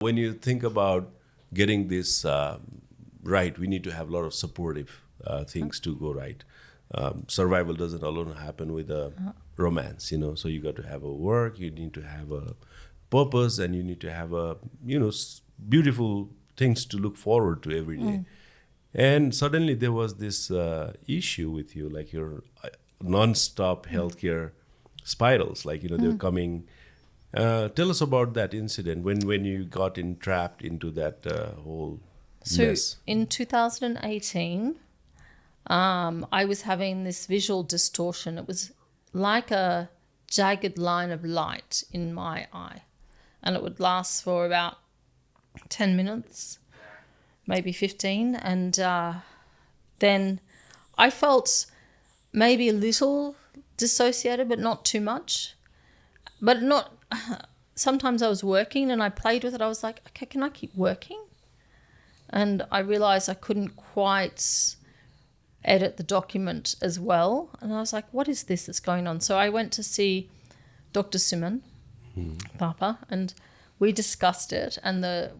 When you think about getting this right, we need to have a lot of supportive things to go right. Survival doesn't alone happen with a romance, So you got to have a work, you need to have a purpose, and you need to have a, beautiful things to look forward to every day. And suddenly there was this issue with you, like your non-stop healthcare spirals, like, they're coming. Tell us about that incident when you got entrapped into that whole mess. So in 2018, I was having this visual distortion. It was like a jagged line of light in my eye, and it would last for about 10 minutes, maybe 15. And then I felt maybe a little dissociated, but not too much. But not. Sometimes I was working and I played with it. I was like, okay, can I keep working? And I realized I couldn't quite edit the document as well. And I was like, what is this that's going on? So I went to see Dr. Suman, Papa, and we discussed it. And the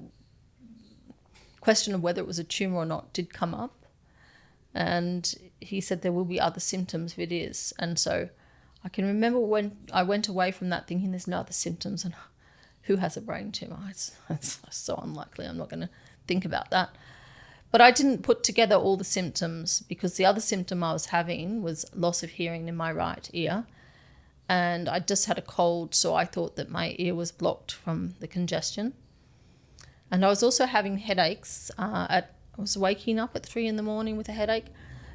question of whether it was a tumor or not did come up. And he said there will be other symptoms if it is. And so I can remember when I went away from that thinking there's no other symptoms, and who has a brain tumor? It's so unlikely. I'm not going to think about that. But I didn't put together all the symptoms, because the other symptom I was having was loss of hearing in my right ear. And I just had a cold, so I thought that my ear was blocked from the congestion. And I was also having headaches. I was waking up at 3 a.m. with a headache,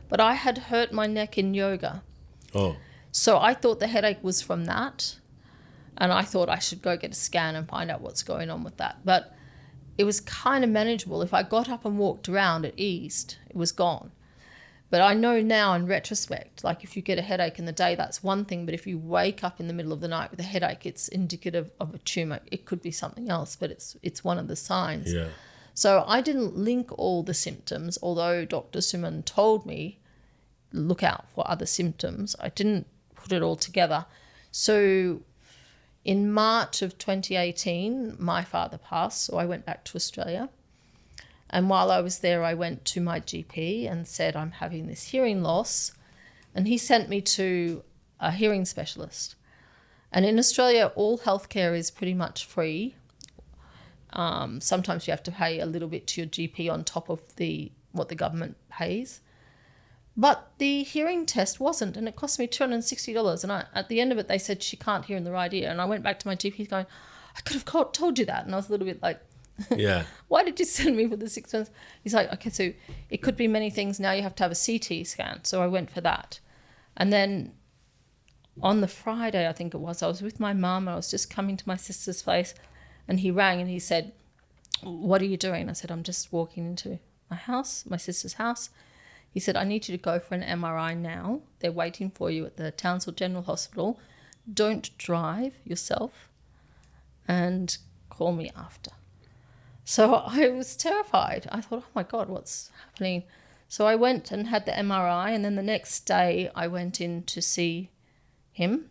but I had hurt my neck in yoga. Oh. So I thought the headache was from that, and I thought I should go get a scan and find out what's going on with that. But it was kind of manageable. If I got up and walked around, it eased. It was gone. But I know now in retrospect, like if you get a headache in the day, that's one thing. But if you wake up in the middle of the night with a headache, it's indicative of a tumor. It could be something else, but it's one of the signs. Yeah. So I didn't link all the symptoms, although Dr. Suman told me, look out for other symptoms. I didn't put it all together. So in March of 2018, my father passed, so I went back to Australia. And while I was there, I went to my GP and said, I'm having this hearing loss. And he sent me to a hearing specialist. And in Australia, all healthcare is pretty much free. Sometimes you have to pay a little bit to your GP on top of what the government pays. But the hearing test wasn't, and it cost me $260. And at the end of it, they said she can't hear in the right ear. And I went back to my GP going, I could have told you that. And I was a little bit like, yeah. Why did you send me for this expense? He's like, okay, so it could be many things. Now you have to have a CT scan. So I went for that. And then on the Friday, I think it was, I was with my mum. I was just coming to my sister's place, and he rang and he said, what are you doing? I said, I'm just walking into my house, my sister's house. He said, I need you to go for an MRI now. They're waiting for you at the Townsville General Hospital. Don't drive yourself, and call me after. So I was terrified. I thought, oh my God, what's happening? So I went and had the MRI, and then the next day I went in to see him,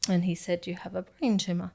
and he said, you have a brain tumor.